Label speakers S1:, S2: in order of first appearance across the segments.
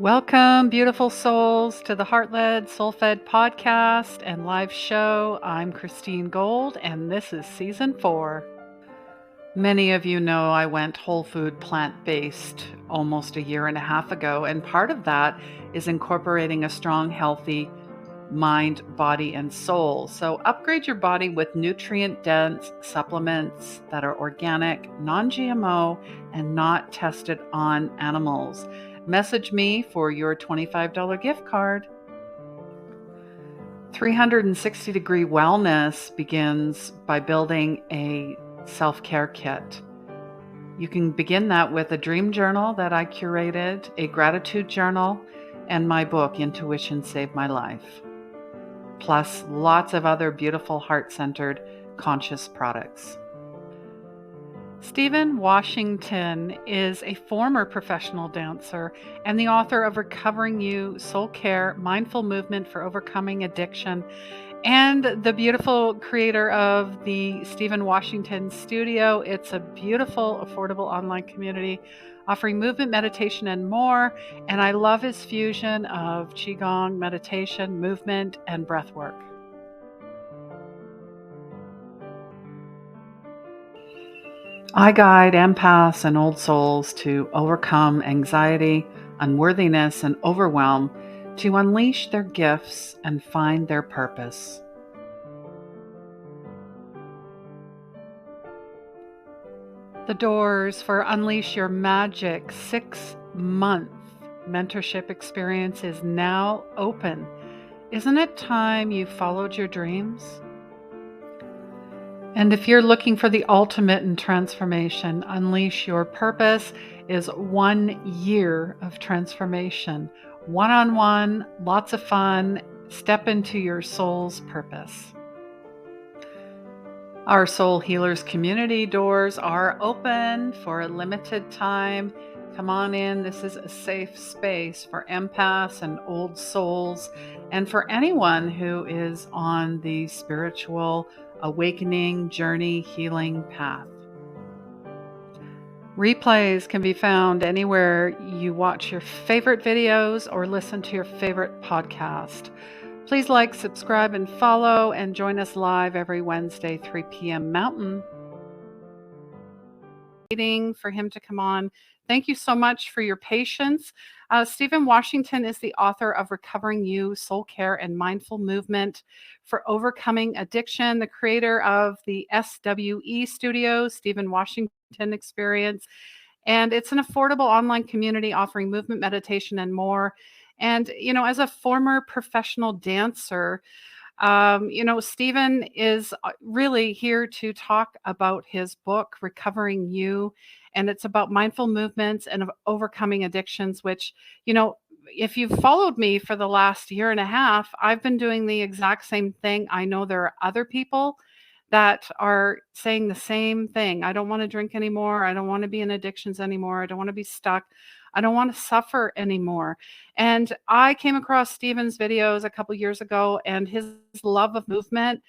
S1: Welcome, beautiful souls, to the Heart-Led, Soul-Fed podcast and live show. I'm Christine Gold, and this is season 4. Many of you know I went whole food plant-based almost a year and a half ago, and part of that is incorporating a strong, healthy mind, body, and soul. So upgrade your body with nutrient-dense supplements that are organic, non-GMO, and not tested on animals. Message me for your $25 gift card. 360-degree wellness begins by building a self-care kit. You can begin that with a dream journal that I curated, a gratitude journal, and my book, Intuition Saved My Life. Plus lots of other beautiful heart-centered conscious products. Stephen Washington is a former professional dancer and the author of Recovering You, Soul Care, Mindful Movement for Overcoming Addiction, and the beautiful creator of the SWE Studio. It's a beautiful, affordable online community offering movement, meditation, and more. And I love his fusion of Qigong, meditation, movement, and breath work. I guide empaths and old souls to overcome anxiety, unworthiness, and overwhelm, to unleash their gifts and find their purpose. The doors for Unleash Your Magic 6-month mentorship experience is now open. Isn't it time you followed your dreams? And if you're looking for the ultimate in transformation, Unleash Your Purpose is 1 year of transformation. One-on-one, lots of fun. Step into your soul's purpose. Our Soul Healers community doors are open for a limited time. Come on in. This is a safe space for empaths and old souls, and for anyone who is on the spiritual awakening journey healing path. Replays can be found anywhere you watch your favorite videos or listen to your favorite podcast. Please like, subscribe, and follow, and join us live every Wednesday, 3 p.m. Mountain. Waiting for him to come on. Thank you so much for your patience. Stephen Washington is the author of Recovering You, Soul Care, and Mindful Movement for Overcoming Addiction, the creator of the SWE Studio, Stephen Washington Experience. And it's an affordable online community offering movement, meditation, and more. And, as a former professional dancer, Stephen is really here to talk about his book, Recovering You, and it's about mindful movements and of overcoming addictions, which, if you've followed me for the last year and a half, I've been doing the exact same thing. I know there are other people that are saying the same thing. I don't want to drink anymore. I don't want to be in addictions anymore. I don't want to be stuck. I don't want to suffer anymore. And I came across Stephen's videos a couple years ago, and his love of movement,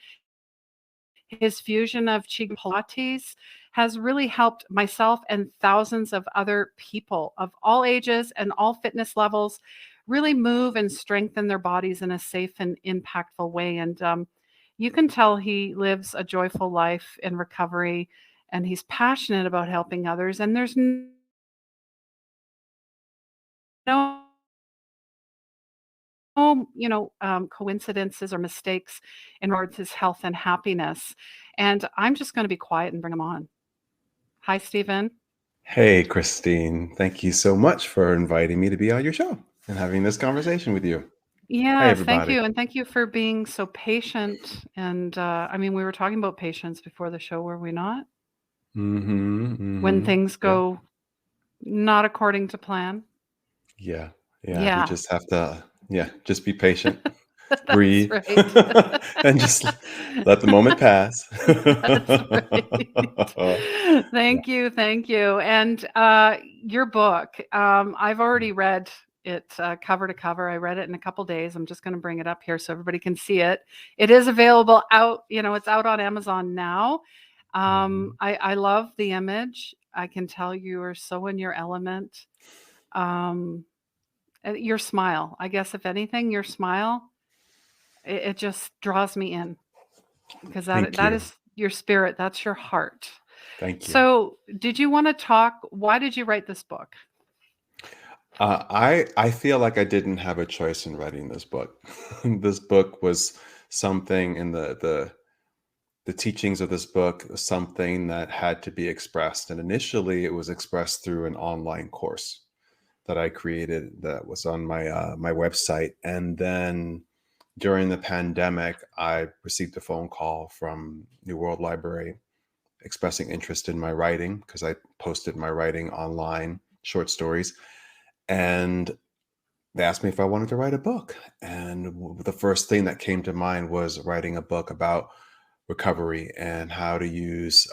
S1: his fusion of Qigong Pilates has really helped myself and thousands of other people of all ages and all fitness levels really move and strengthen their bodies in a safe and impactful way. And you can tell he lives a joyful life in recovery, and he's passionate about helping others. And there's no coincidences or mistakes in regards to his health and happiness. And I'm just going to be quiet and bring him on. Hi, Stephen.
S2: Hey, Christine. Thank you so much for inviting me to be on your show and having this conversation with you. Hi,
S1: Yes, thank
S2: everybody.
S1: you. And thank you for being so patient. And we were talking about patience before the show, were we not? When things
S2: Yeah.
S1: go not according to plan.
S2: Yeah.
S1: Yeah.
S2: You just have to, just be patient,
S1: That's
S2: breathe,
S1: right.
S2: and just let the moment pass.
S1: That's right. Thank you. Thank you. And your book, I've already read it cover to cover. I read it in a couple days. I'm just going to bring it up here so everybody can see it. It is available out, it's out on Amazon now. I love the image. I can tell you are so in your element. Your smile, I guess, if anything, your smile, it just draws me in because
S2: Thank
S1: that
S2: you.
S1: is your spirit, that's your heart.
S2: Thank you.
S1: So, did you want to talk? Why did you write this book?
S2: I feel like I didn't have a choice in writing this book. This book was something in the teachings of this book, something that had to be expressed. And initially, it was expressed through an online course that I created that was on my website. And then during the pandemic, I received a phone call from New World Library expressing interest in my writing because I posted my writing online, short stories. And they asked me if I wanted to write a book. And the first thing that came to mind was writing a book about recovery and how to use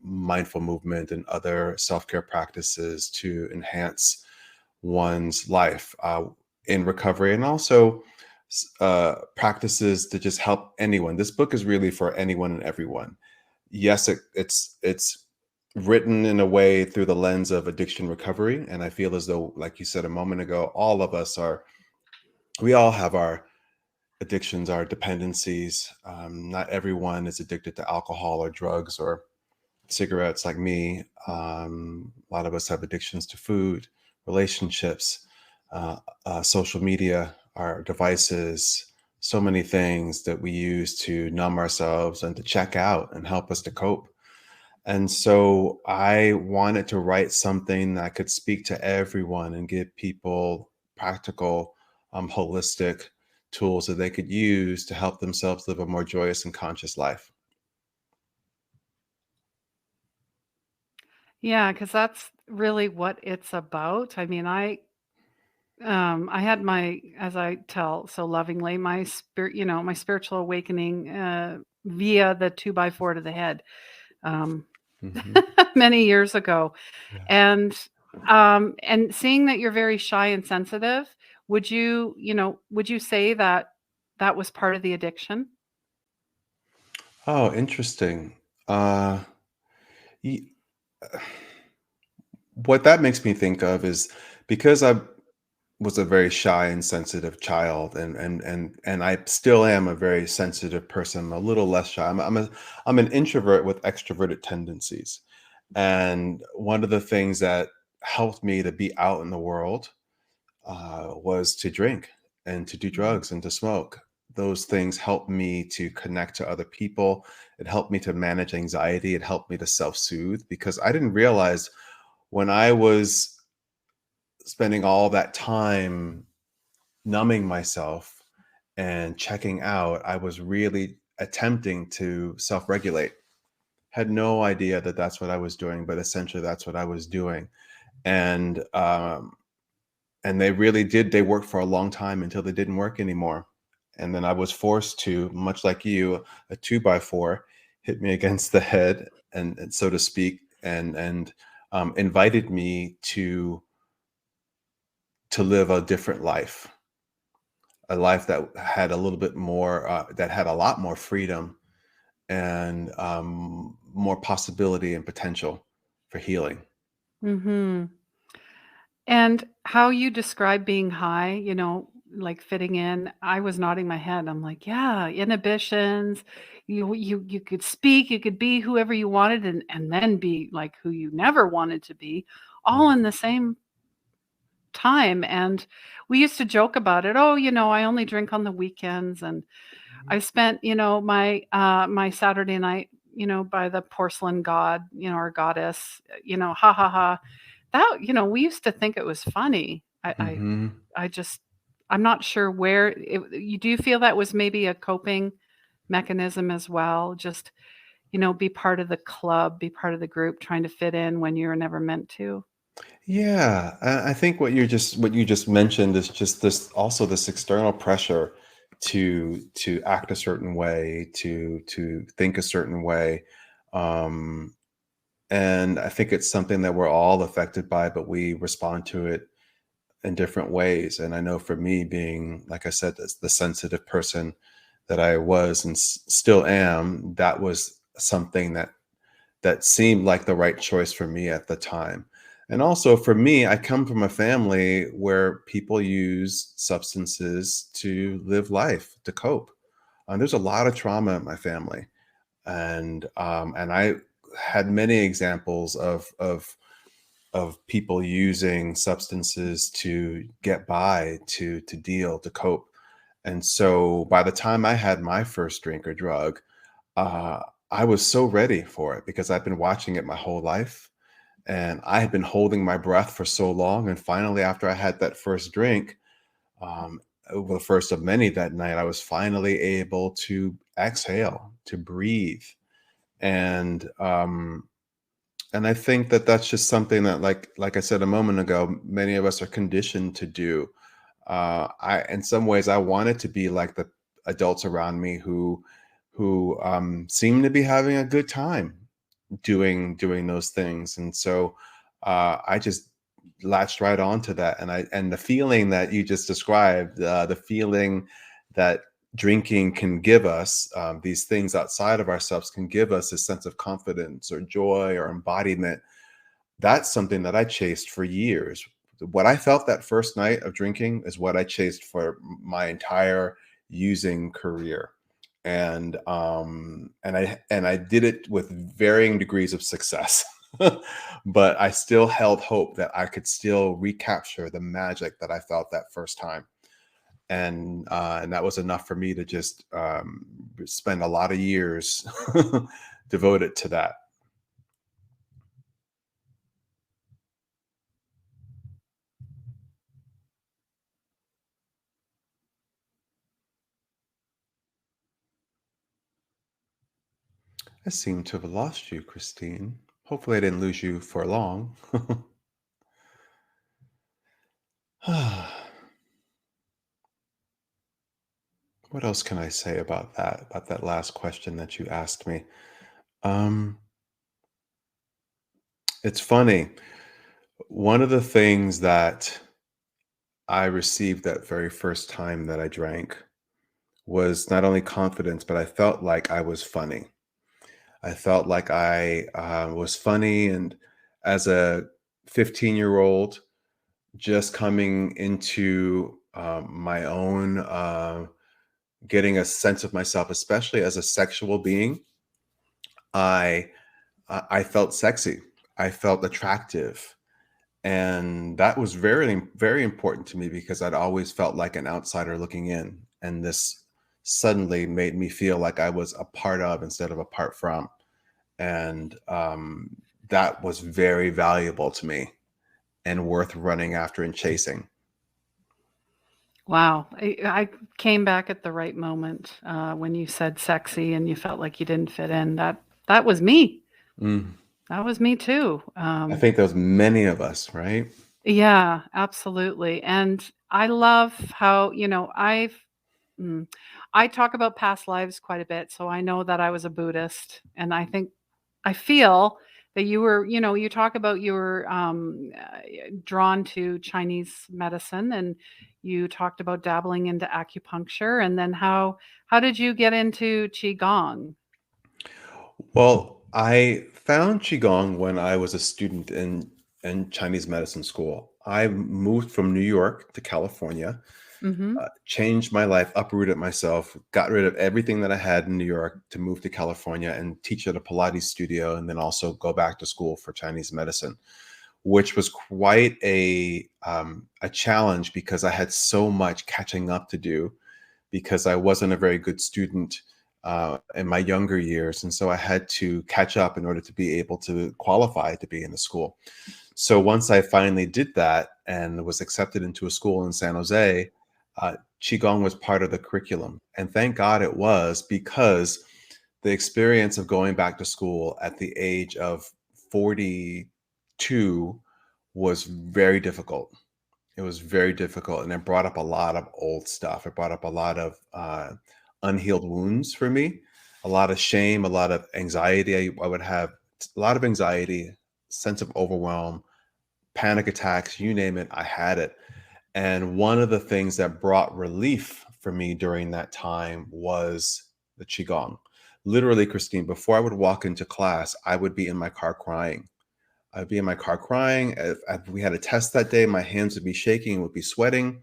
S2: mindful movement and other self-care practices to enhance one's life in recovery, and also practices to just help anyone. This book is really for anyone and everyone. Yes, it's written in a way through the lens of addiction recovery, and I feel as though, like you said a moment ago, all of us are, we all have our addictions, our dependencies. Not everyone is addicted to alcohol or drugs or cigarettes like me. A lot of us have addictions to food, relationships, social media, our devices, so many things that we use to numb ourselves and to check out and help us to cope. And so I wanted to write something that could speak to everyone and give people practical, holistic tools that they could use to help themselves live a more joyous and conscious life.
S1: Yeah, because that's really what it's about. I mean, I had my, as I tell so lovingly, my spirit, my spiritual awakening via the 2x4 to the head um,
S2: Hmm.
S1: many years ago,
S2: Yeah.
S1: and seeing that you're very shy and sensitive, would you say that that was part of the addiction?
S2: Oh, interesting. Uh, y- what that makes me think of is because I was a very shy and sensitive child, and I still am a very sensitive person. I'm a little less shy. I'm an introvert with extroverted tendencies, and one of the things that helped me to be out in the world was to drink and to do
S1: Mm.
S2: drugs and to smoke. Those things helped me to connect to other people. It helped me to manage anxiety. It helped me to self-soothe because I didn't realize when I was spending all that time numbing myself and checking out, I was really attempting to self-regulate. Had no idea that that's what I was doing, but essentially that's what I was doing. And and they really did. They worked for a long time until they didn't work anymore. And then I was forced to, much like you, a 2x4 hit me against the head, and so to speak, and invited me to live a different life, a life that had a little bit more, that had a lot more freedom and more possibility and potential for healing.
S1: Mhm. And how you describe being high, like fitting in, I was nodding my head. I'm like, yeah, inhibitions. You could speak, you could be whoever you wanted, and then be like who you never wanted to be, all in
S2: Mhm.
S1: the same time. And we used to joke about it. Oh, I only drink on the weekends, and I spent, my Saturday night, by the porcelain god, or goddess, ha ha ha. That, we used to think it was funny.
S2: Mhm.
S1: I just I'm not sure where you do feel that was maybe a coping mechanism as well, just, be part of the club, be part of the group, trying to fit in when you were never meant to.
S2: Yeah, I think what you just mentioned is just this, also this external pressure to act a certain way, to think a certain way. Um, and I think it's something that we're all affected by, but we respond to it in different ways. And I know for me, being, like I said, the sensitive person that I was and still am, that was something that seemed like the right choice for me at the time. And also for me, I come from a family where people use substances to live life, to cope. There's a lot of trauma in my family, and I had many examples of people using substances to get by, to deal, to cope. And so by the time I had my first drink or drug, uh, I was so ready for it because I've been watching it my whole life. And I had been holding my breath for so long. And finally, after I had that first drink, um, the first of many that night, I was finally able to exhale, to breathe. And and I think that that's just something that, like I said a moment ago, many of us are conditioned to do. In some ways, I wanted to be like the adults around me who seem to be having a good time doing those things, and so I just latched right onto that, and the feeling that you just described, the feeling that drinking can give us, these things outside of ourselves can give us a sense of confidence or joy or embodiment. That's something that I chased for years. What I felt that first night of drinking is what I chased for my entire using career. And I did it with varying degrees of success. But I still held hope that I could still recapture the magic that I felt that first time. And that was enough for me to just spend a lot of years devoted to that. I seem to have lost you, Christine. Hopefully, I didn't lose you for long. What else can I say about that last question that you asked me? Um, it's funny. One of the things that I received that very first time that I drank was not only confidence, but I felt like I was funny. I felt like I was funny. And as a 15-year-old, just coming into my own, getting a sense of myself, especially as a sexual being, I I felt sexy. I felt attractive. And that was very, very important to me because I'd always felt like an outsider looking in. And this suddenly made me feel like I was a part of instead of apart from. And that was very valuable to me and worth running after and chasing.
S1: Wow. I came back at the right moment when you said sexy and you felt like you didn't fit in. That was me.
S2: Mm.
S1: That was me too.
S2: I think there's many of us, right?
S1: Yeah, absolutely. And I love how, mm, I talk about past lives quite a bit. So I know that I was a Buddhist. And I feel that you talk about you were drawn to Chinese medicine and you talked about dabbling into acupuncture. And then how did you get into Qigong?
S2: Well, I found Qigong when I was a student in Chinese medicine school. I moved from New York to California,
S1: Mm-hmm.
S2: changed my life, uprooted myself, got rid of everything that I had in New York to move to California and teach at a Pilates studio, and then also go back to school for Chinese medicine, which was quite a challenge because I had so much catching up to do because I wasn't a very good student in my younger years. And so I had to catch up in order to be able to qualify to be in the school. So once I finally did that and was accepted into a school in San Jose, Qigong was part of the curriculum. And thank God it was, because the experience of going back to school at the age of 42 was very difficult. It was very difficult, and it brought up a lot of old stuff. It brought up a lot of unhealed wounds for me, a lot of shame, a lot of anxiety. I would have a lot of anxiety, sense of overwhelm, panic attacks, you name it, I had it. And one of the things that brought relief for me during that time was the Qigong. Literally, Christine, before I would walk into class, I would be in my car crying. I'd be in my car crying. If we had a test that day, my hands would be shaking, would be sweating.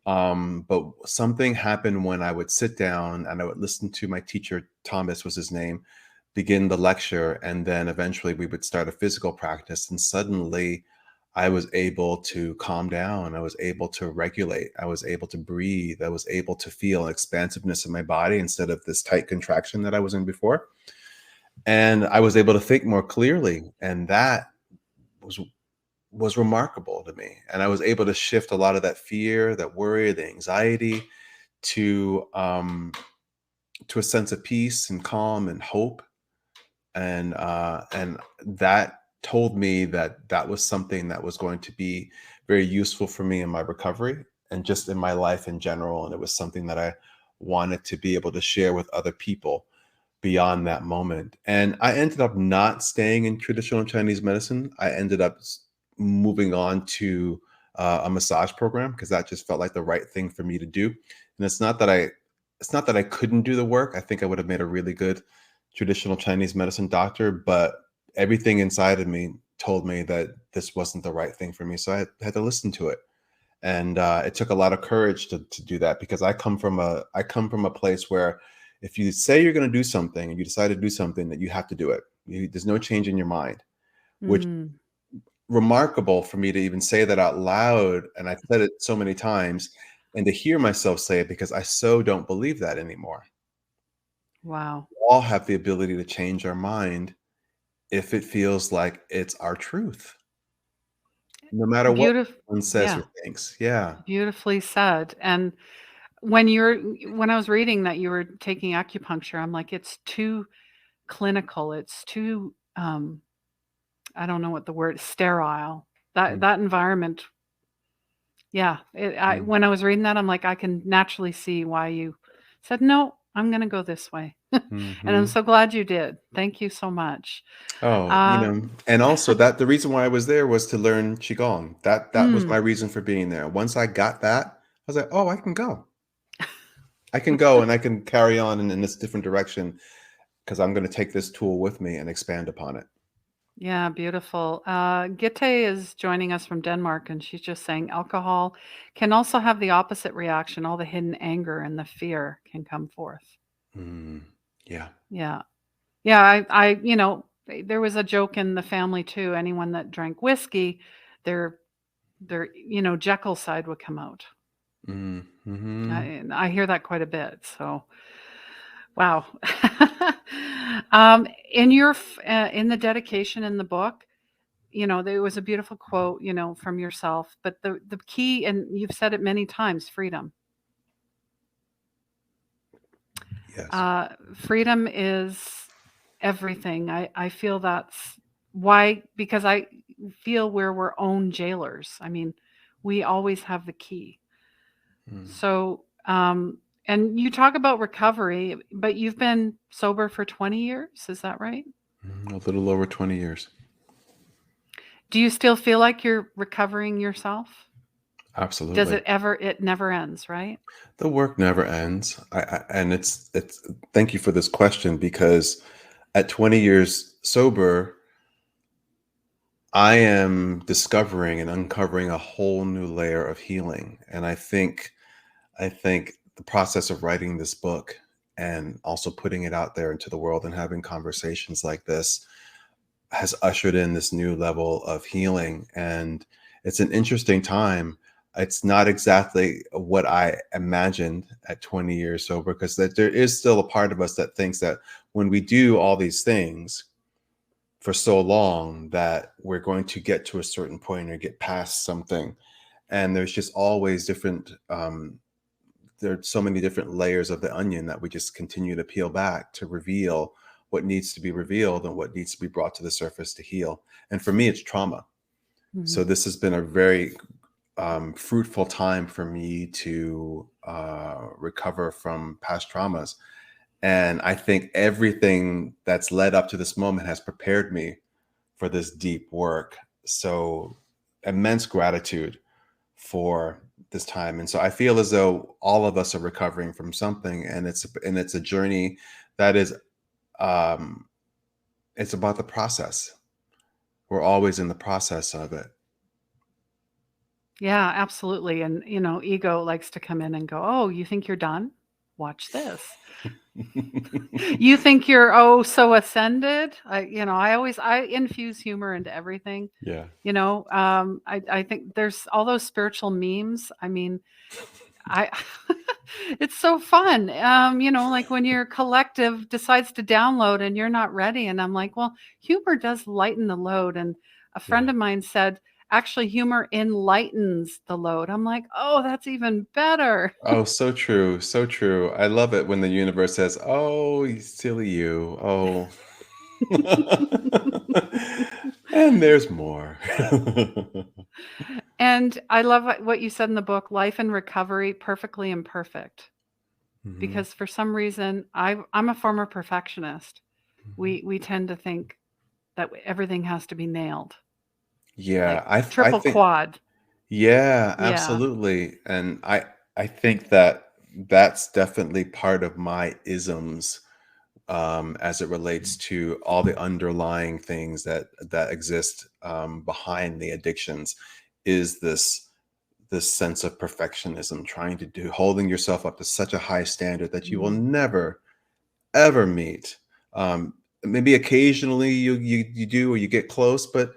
S2: But something happened when I would sit down and I would listen to my teacher, Thomas was his name, begin the lecture. And then eventually we would start a physical practice. And suddenly I was able to calm down. I was able to regulate. I was able to breathe. I was able to feel expansiveness in my body instead of this tight contraction that I was in before. And I was able to think more clearly. And that was was remarkable to me. And I was able to shift a lot of that fear, that worry, the anxiety to a sense of peace and calm and hope. And that told me that that was something that was going to be very useful for me in my recovery and just in my life in general. And it was something that I wanted to be able to share with other people beyond that moment. And I ended up not staying in traditional Chinese medicine. I ended up moving on to a massage program because that just felt like the right thing for me to do. And it's not that I couldn't do the work. I think I would have made a really good traditional Chinese medicine doctor, but everything inside of me told me that this wasn't the right thing for me. So I had to listen to it. And it took a lot of courage to do that because I come from a place where if you say you're going to do something and you decide to do something, that you have to do it. There's no change in your mind, which
S1: Mm,
S2: remarkable for me to even say that out loud. And I've said it so many times, and to hear myself say it because I so don't believe that anymore.
S1: wow.
S2: We all have the ability to change our mind if it feels like it's our truth, no matter what
S1: Beautiful.
S2: one says or
S1: Yeah,
S2: thinks. Yeah.
S1: beautifully said. And when I was reading that you were taking acupuncture, I'm like, it's too clinical. It's too I don't know what the word sterile.
S2: Mm,
S1: That environment, yeah.
S2: mm,
S1: When I was reading that, I'm like, I can naturally see why you said no. I'm going to go this way, and I'm
S2: mhm.
S1: so glad you did. Thank you so much.
S2: Oh,
S1: Uh,
S2: and also that the reason why I was there was to learn Qigong. That was my
S1: mm,
S2: reason for being there. Once I got that, I was like, "Oh, I can go. I can go and I can carry on in this different direction because I'm going to take this tool with me and expand upon it."
S1: yeah, beautiful. Gitte is joining us from Denmark, and she's just saying alcohol can also have the opposite reaction. All the hidden anger and the fear can come forth.
S2: Mm, yeah.
S1: Yeah. Yeah, there was a joke in the family too. Anyone that drank whiskey, their Jekyll side would come out.
S2: Mm, mhm.
S1: And I hear that quite a bit. So, wow. In the dedication in the book, there was a beautiful quote, from yourself. But the key, and you've said it many times, freedom.
S2: Yes.
S1: Freedom is everything. I feel that's why, because I feel we're our own jailers. I mean, we always have the key.
S2: Mm,
S1: So, and you talk about recovery, but you've been sober for 20 years. Is that right?
S2: a little over 20 years.
S1: Do you still feel like you're recovering yourself?
S2: Absolutely.
S1: It never ends, right?
S2: The work never ends. And it's thank you for this question because at 20 years sober, I am discovering and uncovering a whole new layer of healing. And I think the process of writing this book and also putting it out there into the world and having conversations like this has ushered in this new level of healing. And it's an interesting time. It's not exactly what I imagined at 20 years sober, because that there is still a part of us that thinks that when we do all these things for so long that we're going to get to a certain point or get past something. And there's just always different there are so many different layers of the onion that we just continue to peel back to reveal what needs to be revealed and what needs to be brought to the surface to heal. And for me, it's trauma. So
S1: Mhm.
S2: this has been a very fruitful time for me to recover from past traumas. And I think everything that's led up to this moment has prepared me for this deep work. So immense gratitude for this time. And so I feel as though all of us are recovering from something, and it's a journey that is um it's about the process. we're always in the process of it.
S1: Yeah, absolutely. And, ego likes to come in and go, "Oh, you think you're done? Watch this. You think you're, oh, so ascended?" I infuse humor into everything.
S2: Yeah.
S1: I think there's all those spiritual memes. I mean, I it's so fun. Like when your collective decides to download and you're not ready. And I'm like, well, humor does lighten the load. And a friend
S2: Yeah.
S1: of mine said, actually, humor enlightens the load. I'm like, oh, that's even better.
S2: Oh, so true. So true. I love it when the universe says, "Oh, you silly you. Oh." And there's more.
S1: And I love what you said in the book, Life and Recovery, Perfectly Imperfect.
S2: Mhm,
S1: Because for some reason, I'm a former perfectionist.
S2: mhm.
S1: We tend to think that everything has to be nailed, like
S2: Yeah, I
S1: triple
S2: think
S1: quad.
S2: yeah,
S1: Yeah.
S2: absolutely. And I think that that's definitely part of my isms, as it relates to all the underlying things that exist, behind the addictions, is this sense of perfectionism, trying to do holding yourself up to such a high standard that you will
S1: Mm.
S2: never ever meet. Maybe occasionally you do, or you get close, but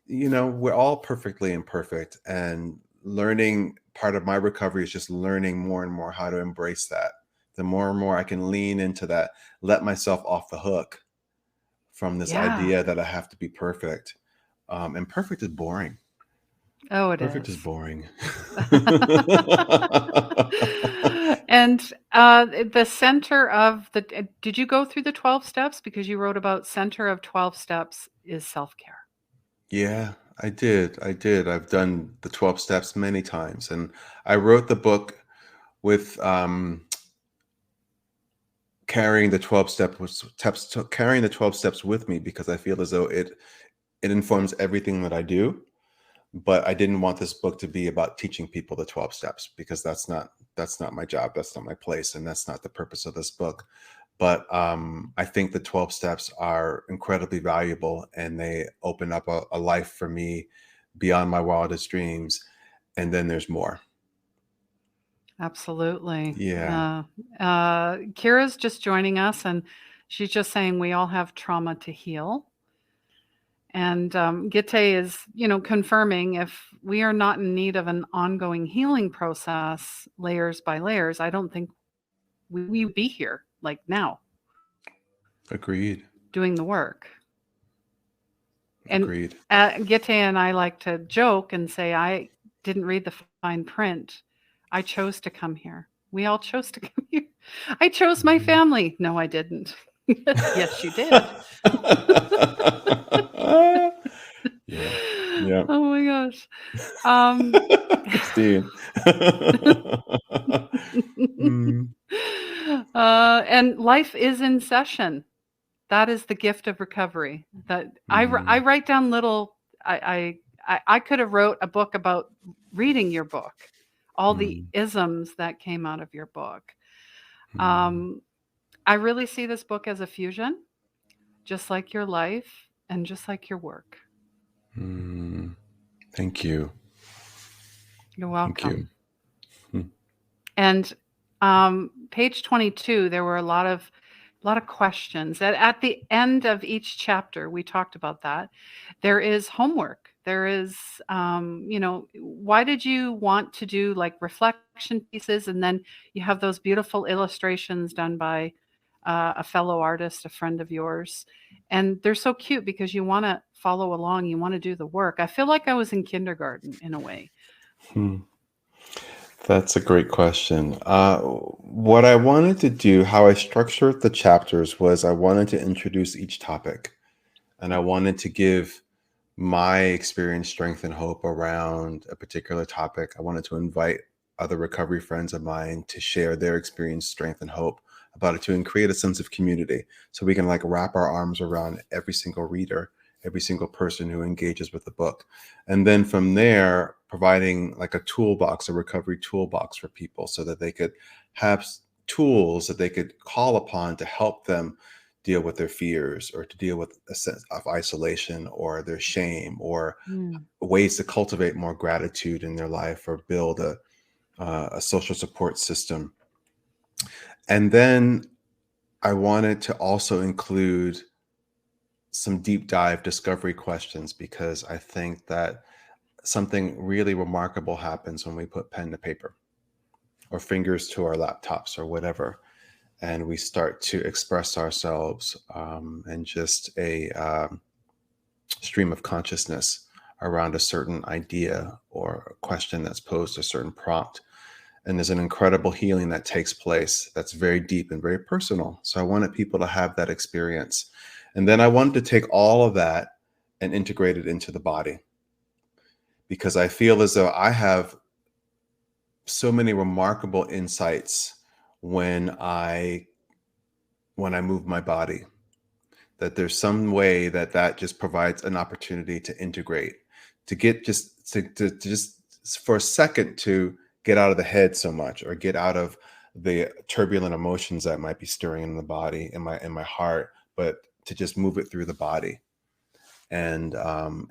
S2: we're all perfectly imperfect, and learning part of my recovery is just learning more and more how to embrace that. The more and more I can lean into that, let myself off the hook from this
S1: Yeah.
S2: idea that I have to be perfect. And perfect is boring.
S1: Oh, it
S2: Perfect is
S1: is.
S2: boring.
S1: And the center of did you go through the 12 steps? Because you wrote about center of 12 steps is self care.
S2: Yeah, I did. I did. I've done the 12 steps many times. And I wrote the book with, carrying the 12 carrying the 12 steps with me, because I feel as though it informs everything that I do. But I didn't want this book to be about teaching people the 12 steps, because that's not my job, that's not my place, and that's not the purpose of this book. But I think the 12 steps are incredibly valuable, and they open up a life for me beyond my wildest dreams. And then there's more.
S1: Absolutely.
S2: Yeah.
S1: Kira's just joining us, and she's just saying we all have trauma to heal. And Gitte is, confirming if we are not in need of an ongoing healing process, layers by layers, I don't think we would be here like now
S2: Agreed.
S1: doing the work. And
S2: Agreed.
S1: Gitte and I like to joke and say, I didn't read the fine print. I chose to come here. We all chose to come here. I chose my
S2: Mhm.
S1: family. No, I didn't. Yes, you did.
S2: Yeah. Yeah.
S1: Oh my gosh. Um,
S2: Christine. Mm,
S1: and life is in session. That is the gift of recovery. That I
S2: mhm,
S1: write down little. I could have wrote a book about reading your book, all the
S2: mm,
S1: isms that came out of your book.
S2: mm,
S1: Um, I really see this book as a fusion, just like your life and just like your work.
S2: mm. Thank you.
S1: You're
S2: Thank you.
S1: welcome.
S2: Mm,
S1: And page 22, there were a lot of questions. At the end of each chapter, we talked about that. There is homework. There is, why did you want to do like reflection pieces? And then you have those beautiful illustrations done by a fellow artist, a friend of yours. And they're so cute because you want to follow along, you want to do the work. I feel like I was in kindergarten in a way.
S2: mm. That's a great question. What I wanted to do, how I structured the chapters, was I wanted to introduce each topic, and I wanted to give my experience, strength, and hope around a particular topic. I wanted to invite other recovery friends of mine to share their experience, strength, and hope about it too, and create a sense of community, so we can like wrap our arms around every single reader, every single person who engages with the book. And then from there, providing like a toolbox, a recovery toolbox for people, so that they could have tools that they could call upon to help them deal with their fears, or to deal with a sense of isolation or their shame, or
S1: Mm.
S2: ways to cultivate more gratitude in their life, or build a social support system. And then I wanted to also include some deep dive discovery questions, because I think that something really remarkable happens when we put pen to paper or fingers to our laptops or whatever, and we start to express ourselves in just a stream of consciousness around a certain idea or a question that's posed, a certain prompt. And there's an incredible healing that takes place that's very deep and very personal. So I wanted people to have that experience. And then I wanted to take all of that and integrate it into the body, because I feel as though I have so many remarkable insights when I move my body, that there's some way that that just provides an opportunity to integrate, to get just to just for a second to get out of the head so much, or get out of the turbulent emotions that might be stirring in the body, in my heart, but to just move it through the body. And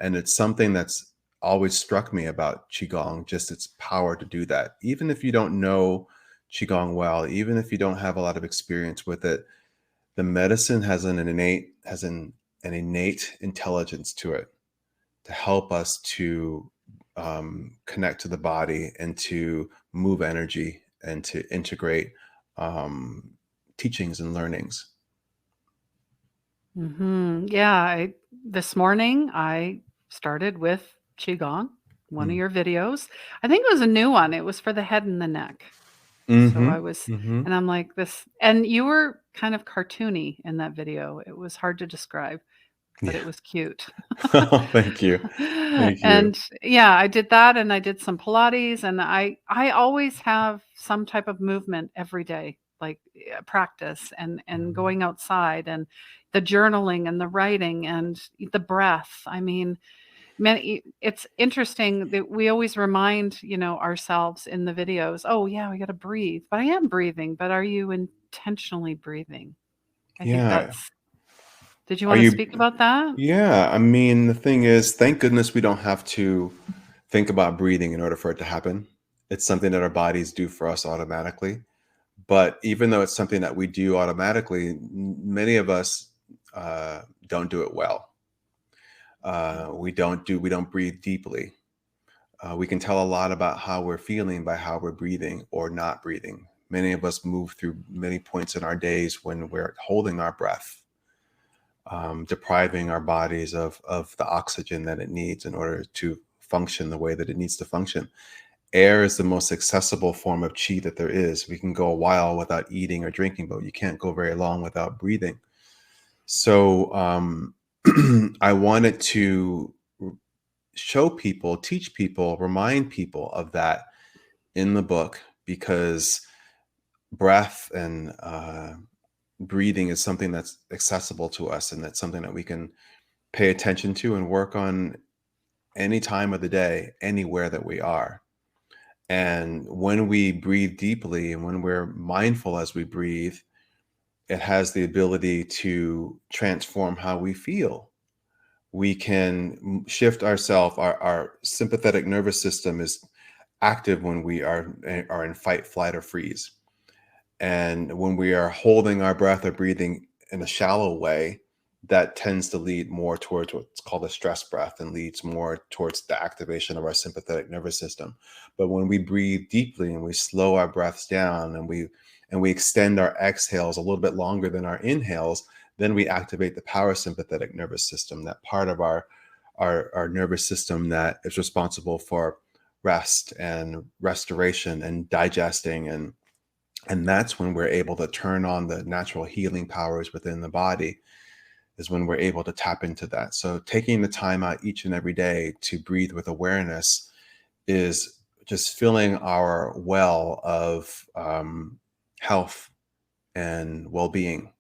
S2: it's something that's always struck me about Qigong, just its power to do that. Even if you don't know Qigong well, even if you don't have a lot of experience with it, the medicine has an innate intelligence to it, to help us to connect to the body and to move energy and to integrate teachings and learnings.
S1: Yeah, this morning I started with Qigong, one of
S2: Mm.
S1: your videos. I think it was a new one. It was for the head and the neck. So
S2: Mm-hmm.
S1: I was,
S2: Mm-hmm.
S1: and I'm like this, and you were kind of cartoony in that video. It was hard to describe, but
S2: Yeah.
S1: it was cute.
S2: Oh, thank you. Thank you.
S1: And yeah, I did that, and I did some Pilates, and I always have some type of movement every day, like practice and
S2: Mhm.
S1: going outside and the journaling and the writing and the breath. I mean, it's interesting that we always remind, ourselves in the videos, oh yeah, we got to breathe. But I am breathing, but are you intentionally breathing? I think
S2: Yeah.
S1: that's, did you
S2: Are
S1: want to
S2: you?
S1: speak about that?
S2: Yeah. I mean, the thing is, thank goodness we don't have to think about breathing in order for it to happen. It's something that our bodies do for us automatically. But even though it's something that we do automatically, many of us don't do it well. We don't breathe deeply. We can tell a lot about how we're feeling by how we're breathing or not breathing. Many of us move through many points in our days when we're holding our breath, depriving our bodies of the oxygen that it needs in order to function the way that it needs to function. Air is the most accessible form of chi that there is. We can go a while without eating or drinking, but you can't go very long without breathing. So I wanted to show people, teach people, remind people of that in the book, because breath and breathing is something that's accessible to us, and that's something that we can pay attention to and work on any time of the day, anywhere that we are. And when we breathe deeply and when we're mindful as we breathe, it has the ability to transform how we feel. We can shift ourselves. Our sympathetic nervous system is active when we are in fight, flight, or freeze. And when we are holding our breath or breathing in a shallow way, that tends to lead more towards what's called a stress breath, and leads more towards the activation of our sympathetic nervous system. But when we breathe deeply and we slow our breaths down, and we extend our exhales a little bit longer than our inhales, then we activate the parasympathetic nervous system, that part of our nervous system that is responsible for rest and restoration and digesting, and that's when we're able to turn on the natural healing powers within the body, is when we're able to tap into that. So taking the time out each and every day to breathe with awareness is just filling our well of health and well-being,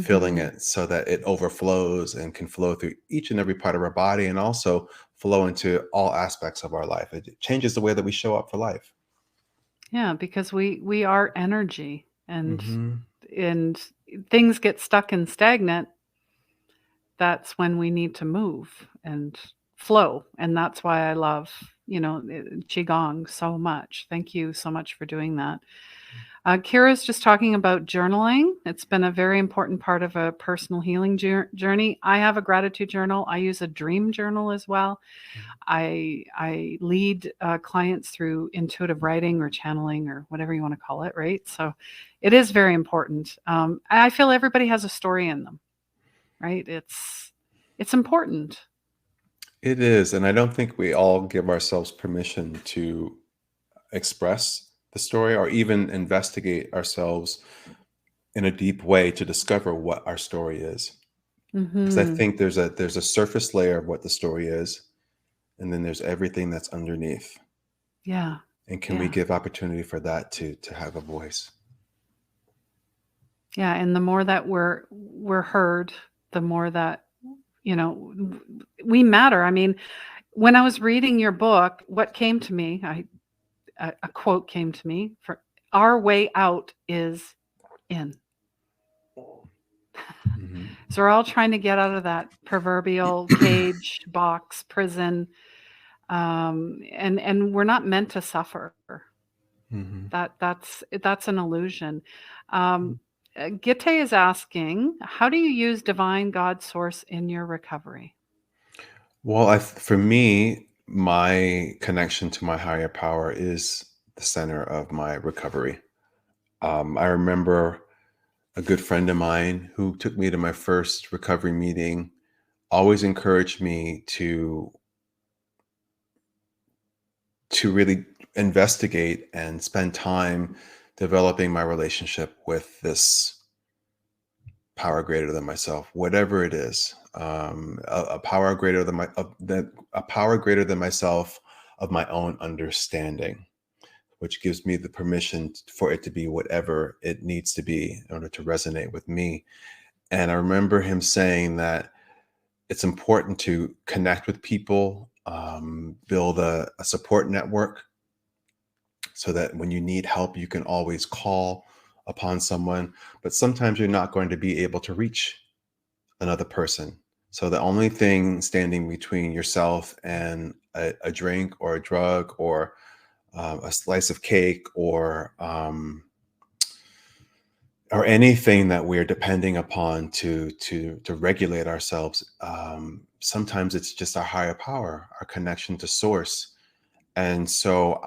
S2: filling
S1: Hmm.
S2: it so that it overflows and can flow through each and every part of our body, and also flow into all aspects of our life. It changes the way that we show up for life.
S1: Yeah, because we are energy, and
S2: Hmm.
S1: things get stuck and stagnant, that's when we need to move and flow. And that's why I love, Qigong so much. Thank you so much for doing that. Kira's just talking about journaling. It's been a very important part of a personal healing journey. I have a gratitude journal. I use a dream journal as well. I lead clients through intuitive writing or channeling or whatever you want to call it, right? So it is very important. I feel everybody has a story in them, right? It's important.
S2: It is, and I don't think we all give ourselves permission to express the story or even investigate ourselves in a deep way to discover what our story is. Because I
S1: Hmm.
S2: think there's a surface layer of what the story is, and then there's everything that's underneath.
S1: Yeah.
S2: And can we
S1: Yeah.
S2: give opportunity for that to have a voice?
S1: Yeah. And the more that we're heard, the more that, we matter. I mean, when I was reading your book, what came to me, a quote came to me: for our way out is in.
S2: Mhm.
S1: So we're all trying to get out of that proverbial cage, box, prison, and we're not meant to suffer.
S2: Mhm.
S1: That's an illusion. Gitte is asking, how do you use divine God source in your recovery?
S2: Well, for me, my connection to my higher power is the center of my recovery. I remember a good friend of mine who took me to my first recovery meeting always encouraged me to really investigate and spend time developing my relationship with this power greater than myself, whatever it is. A power greater than a power greater than myself of my own understanding, which gives me the permission for it to be whatever it needs to be in order to resonate with me. And I remember him saying that it's important to connect with people, build a support network so that when you need help, you can always call upon someone. But sometimes you're not going to be able to reach another person. So the only thing standing between yourself and a drink or a drug or a slice of cake or anything that we're depending upon to regulate ourselves. Sometimes it's just our higher power, our connection to source. And so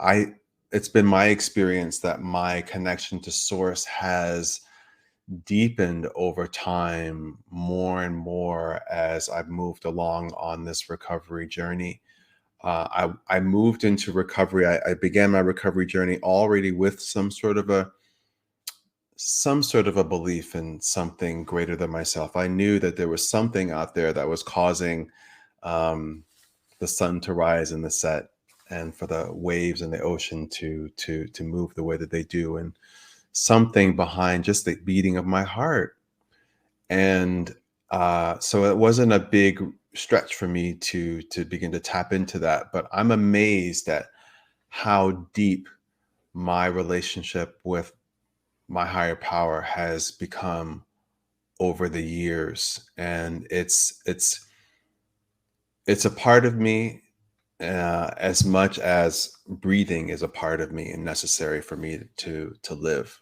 S2: it's been my experience that my connection to source has deepened over time more and more as I've moved along on this recovery journey. I moved into recovery. I began my recovery journey already with some sort of a belief in something greater than myself. I knew that there was something out there that was causing um, the sun to rise and the set, and for the waves in the ocean to move the way that they do, and something behind just the beating of my heart. And so it wasn't a big stretch for me to begin to tap into that. But I'm amazed at how deep my relationship with my higher power has become over the years, and it's a part of me as much as breathing is a part of me and necessary for me to live.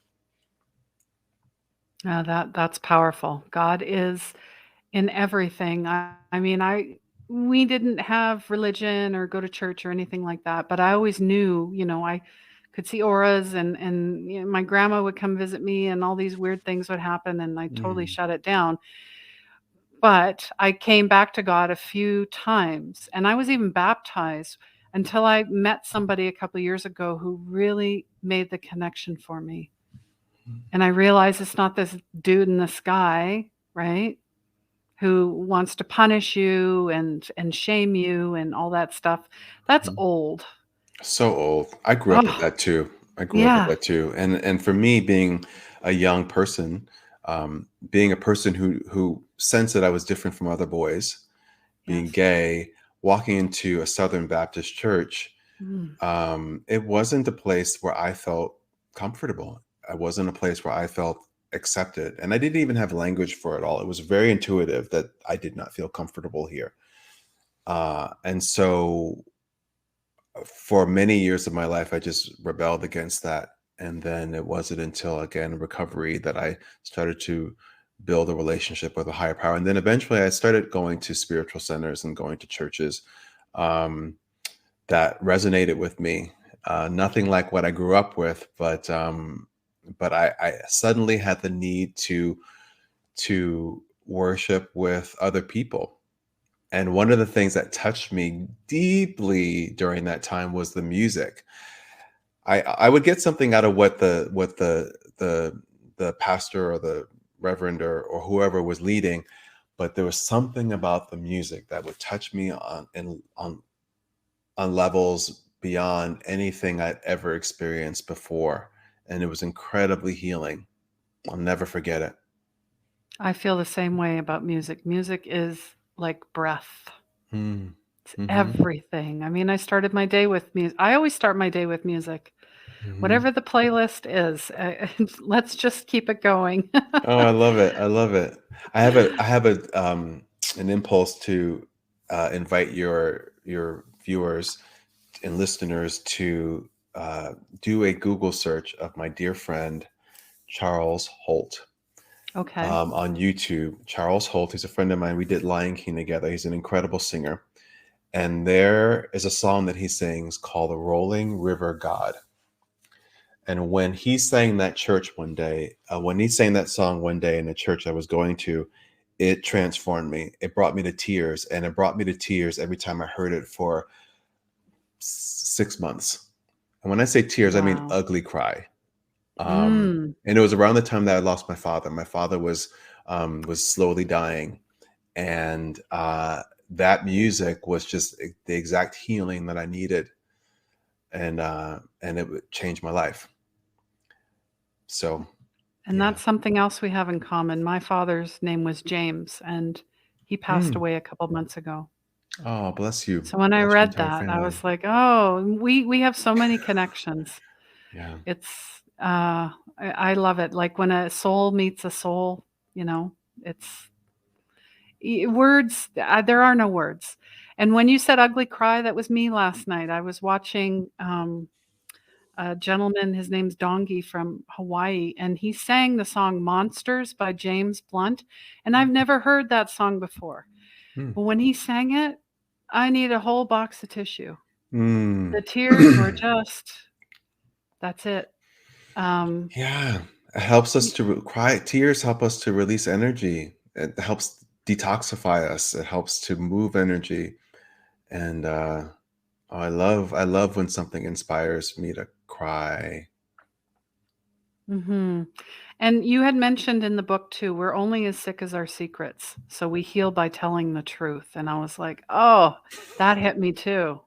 S1: That's powerful. God is in everything. I mean, we didn't have religion or go to church or anything like that, but I always knew, I could see auras, and my grandma would come visit me and all these weird things would happen, and I totally
S2: Mm,
S1: shut it down. But I came back to God a few times, and I was even baptized until I met somebody a couple of years ago who really made the connection for me. And I realized it's not this dude in the sky, right? Who wants to punish you and shame you and all that stuff. That's
S2: mm.
S1: old.
S2: So old. I grew up with
S1: Oh,
S2: that too. I grew up with
S1: yeah.
S2: that too. And for me, being a young person, being a person who sensed that I was different from other boys, being
S1: Yes.
S2: gay, walking into a Southern Baptist church,
S1: Mm.
S2: it wasn't a place where I felt comfortable. It wasn't a place where I felt accept it. And I didn't even have language for it all. It was very intuitive that I did not feel comfortable here. And so for many years of my life, I just rebelled against that. And then it wasn't until, again, recovery that I started to build a relationship with a higher power. And then eventually I started going to spiritual centers and going to churches that resonated with me. Nothing like what I grew up with, but I suddenly had the need to worship with other people. And one of the things that touched me deeply during that time was the music. I would get something out of what the pastor or the reverend or whoever was leading, but there was something about the music that would touch me on levels beyond anything I'd ever experienced before, and it was incredibly healing. I'll never forget it.
S1: I feel the same way about music. Music is like breath.
S2: Mm.
S1: It's
S2: Hmm.
S1: everything. I mean, I started my day with music. I always start my day with music.
S2: Hmm.
S1: Whatever the playlist is, let's just keep it going.
S2: Oh, I love it. I love it. I have an impulse to invite your viewers and listeners to do a Google search of my dear friend Charles Holt
S1: Okay.
S2: on YouTube. Charles Holt, he's a friend of mine. We did Lion King together. He's an incredible singer. And there is a song that he sings called The Rolling River God. And when he sang that church one day, when he sang that song one day in a church I was going to, it transformed me. It brought me to tears, and it brought me to tears every time I heard it for 6 months. And when I say tears, I mean
S1: Wow.
S2: ugly cry.
S1: Mm.
S2: And it was around the time that I lost my father. My father was slowly dying, and that music was just the exact healing that I needed, and it would change my life. So,
S1: And
S2: yeah.
S1: that's something else we have in common. My father's name was James, and he passed
S2: Mm.
S1: away a couple months ago.
S2: Oh, bless you.
S1: So when I
S2: Bless your
S1: read
S2: entire
S1: that, I
S2: family.
S1: was like, "Oh, we have so many connections."
S2: Yeah.
S1: It's I love it. Like when a soul meets a soul, you know, it's words. There are no words. And when you said ugly cry, that was me last night. I was watching a gentleman, his name's Dongi from Hawaii, and he sang the song Monsters by James Blunt. And I've never heard that song before.
S2: Mm.
S1: But when he sang it, I need a whole box of tissue. The
S2: Mm.
S1: tears were just, that's it. Um,
S2: Yeah. It helps us
S1: y-
S2: to cry. Tears help us to release energy. It helps detoxify us. It helps to move energy. And I love when something inspires me to cry.
S1: mhm. And you had mentioned in the book too, we're only as sick as our secrets. So we heal by telling the truth. And I was like, oh, that hit me too.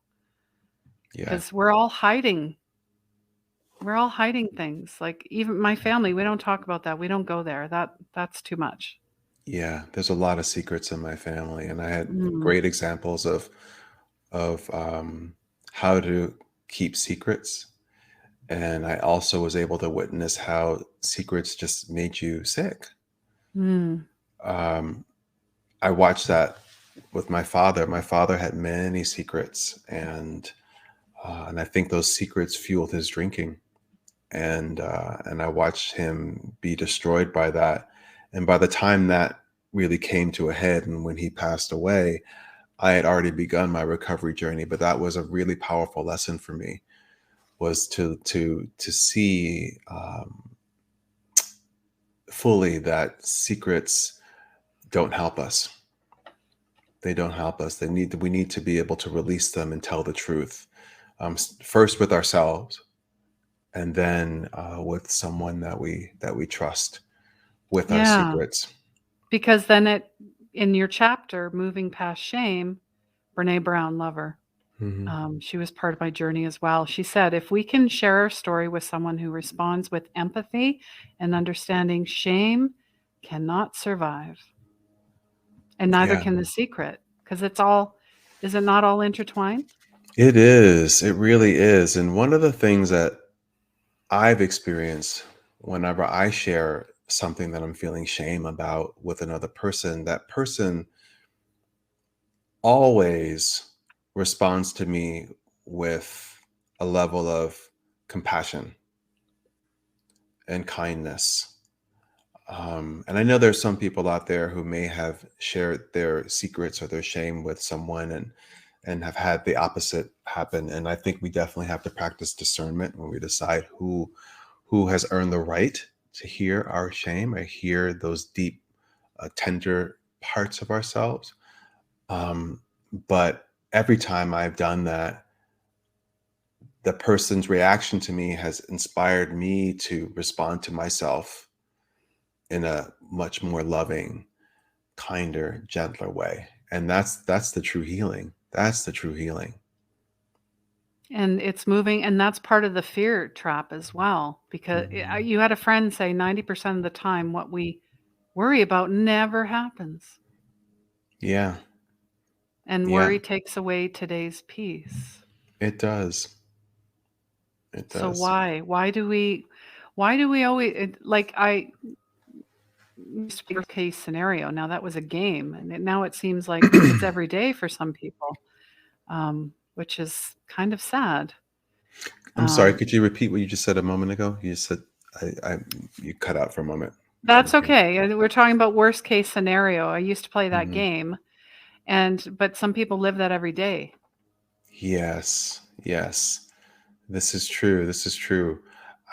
S2: Yeah.
S1: Because we're all hiding. We're all hiding things. Like even my family, we don't talk about that. We don't go there. That's too much.
S2: Yeah. There's a lot of secrets in my family, and I had
S1: Mm,
S2: great examples of how to keep secrets. And I also was able to witness how secrets just made you sick.
S1: mm,
S2: Um, I watched that with my father. My father had many secrets, and I think those secrets fueled his drinking. And I watched him be destroyed by that. And by the time that really came to a head, and when he passed away, I had already begun my recovery journey. But that was a really powerful lesson for me, was to see fully that secrets don't help us. They don't help us. We need to be able to release them and tell the truth. First with ourselves, and then with someone that we trust with our
S1: yeah.
S2: secrets.
S1: Because then in your chapter, Moving Past Shame, Brene Brown, love her.
S2: Hmm.
S1: She was part of my journey as well. She said, if we can share our story with someone who responds with empathy and understanding, shame cannot survive. And neither
S2: Yeah,
S1: can the secret, because it's all, is it not all intertwined?
S2: it is. It really is. And one of the things that I've experienced whenever I share something that I'm feeling shame about with another person, that person always responds to me with a level of compassion and kindness. And I know there's some people out there who may have shared their secrets or their shame with someone and have had the opposite happen. And I think we definitely have to practice discernment when we decide who has earned the right to hear our shame or hear those deep, tender parts of ourselves. But every time I've done that, the person's reaction to me has inspired me to respond to myself in a much more loving, kinder, gentler way. And that's the true healing. That's the true healing.
S1: And it's moving, and that's part of the fear trap as well, because
S2: Mhm.
S1: you had a friend say 90% of the time what we worry about never happens.
S2: Yeah.
S1: And
S2: Yeah.
S1: worry takes away today's peace.
S2: It does. It
S1: So
S2: does.
S1: why do we always like I used to be worst case scenario. Now that was a game, and now it seems like it's every day for some people, which is kind of sad.
S2: I'm sorry,
S1: Um,
S2: could you repeat what you just said a moment ago? You just said I you cut out for a moment.
S1: that's
S2: Okay.
S1: okay. We're talking about worst case scenario. I used to play that
S2: Mhm.
S1: game, but some people live that every day.
S2: Yes. Yes. This is true. This is true.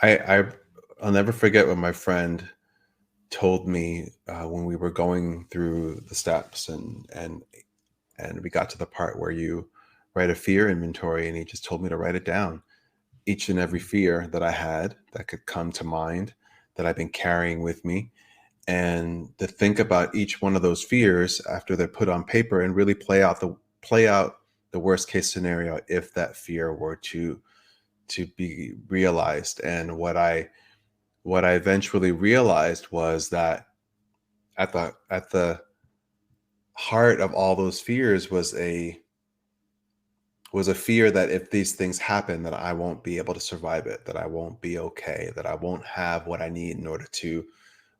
S2: I'll never forget what my friend told me when we were going through the steps and we got to the part where you write a fear inventory, and he just told me to write it down, each and every fear that I had that could come to mind that I've been carrying with me, and to think about each one of those fears after they're put on paper and really play out the worst case scenario if that fear were to be realized. And what I eventually realized was that at the heart of all those fears was a fear that if these things happen, that I won't be able to survive it, that I won't be okay, that I won't have what I need in order to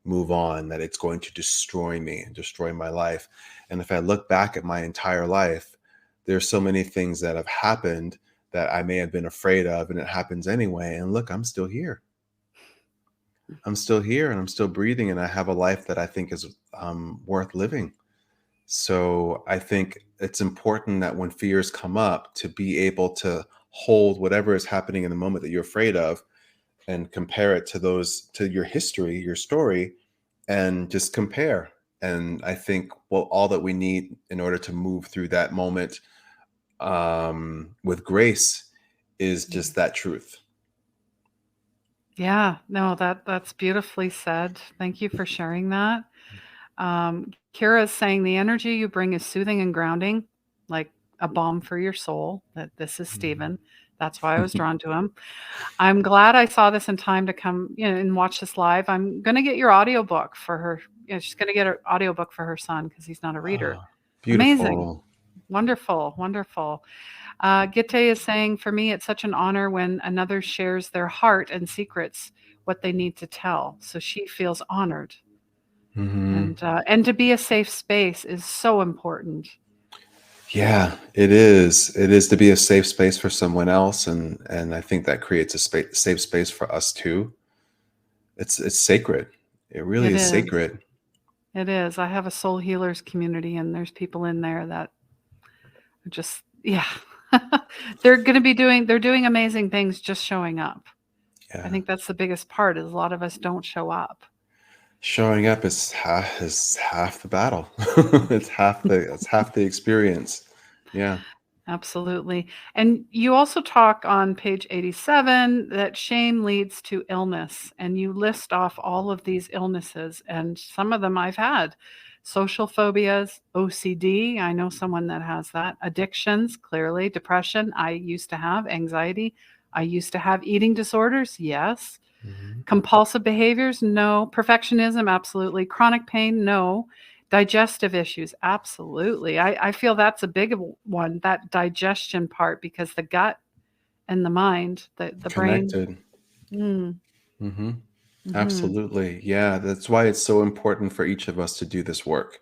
S2: move on, that it's going to destroy me and destroy my life. And if I look back at my entire life, there's so many things that have happened that I may have been afraid of, and it happens anyway. And look, I'm still here. I'm still here and I'm still breathing, and I have a life that I think is worth living. So I think it's important that when fears come up, to be able to hold whatever is happening in the moment that you're afraid of and compare it to your history, your story, and just compare. And I think, well, all that we need in order to move through that moment with grace is just that truth.
S1: Yeah, no, that's beautifully said. Thank you for sharing that. Kira's saying the energy you bring is soothing and grounding, like a balm for your soul. That this is
S2: Mhm.
S1: Stephen. That's why I was drawn to him. I'm glad I saw this in time to come, and watch this live. I'm gonna get your audiobook for her. She's gonna get an audiobook for her son because he's not a reader.
S2: Ah,
S1: Amazing.
S2: beautiful.
S1: Wonderful, wonderful. Gitte is saying, for me, it's such an honor when another shares their heart and secrets, what they need to tell. So she feels honored.
S2: Hmm.
S1: And to be a safe space is so important.
S2: Yeah, it is. It is to be a safe space for someone else, and I think that creates a safe space for us too. It's sacred. It really
S1: It
S2: is
S1: is.
S2: sacred.
S1: It is. I have a soul healers community, and there's people in there that are just, yeah. They're doing amazing things just showing up. I
S2: Yeah,
S1: think that's the biggest part is a lot of us don't show up.
S2: showing up is half the battle. It's half the experience. Yeah.
S1: Absolutely. And you also talk on page 87 that shame leads to illness, and you list off all of these illnesses, and some of them I've had. Social phobias, OCD, I know someone that has that. Addictions, clearly. Depression, I used to have. Anxiety, I used to have. Eating disorders, yes.
S2: Hmm.
S1: Compulsive behaviors, no. Perfectionism, absolutely. Chronic pain, no. Digestive issues, absolutely. I feel that's a big one, that digestion part, because the gut and the mind, the brain.
S2: Connected.
S1: Mm,
S2: Hmm.
S1: Hmm.
S2: Absolutely. Yeah. That's why it's so important for each of us to do this work.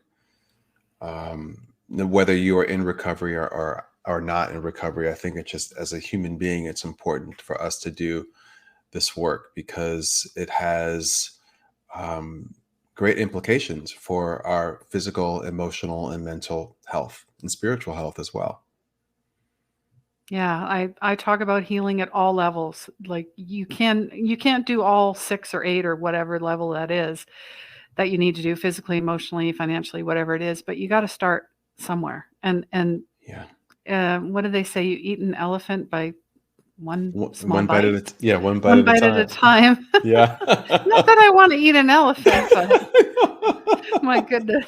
S2: Whether you are in recovery or not in recovery, I think it's just as a human being, it's important for us to do this work because it has um, great implications for our physical, emotional, and mental health and spiritual health as well.
S1: Yeah, I talk about healing at all levels. Like you can't do all 6 or 8 or whatever level that is that you need to do physically, emotionally, financially, whatever it is, but you got to start somewhere. And
S2: Yeah.
S1: what do they say? You eat an elephant by one small
S2: One bite at
S1: bite,
S2: a yeah, one bite
S1: one
S2: at a
S1: bite at a
S2: time.
S1: time.
S2: Yeah.
S1: Not that I want to eat an elephant, but my goodness,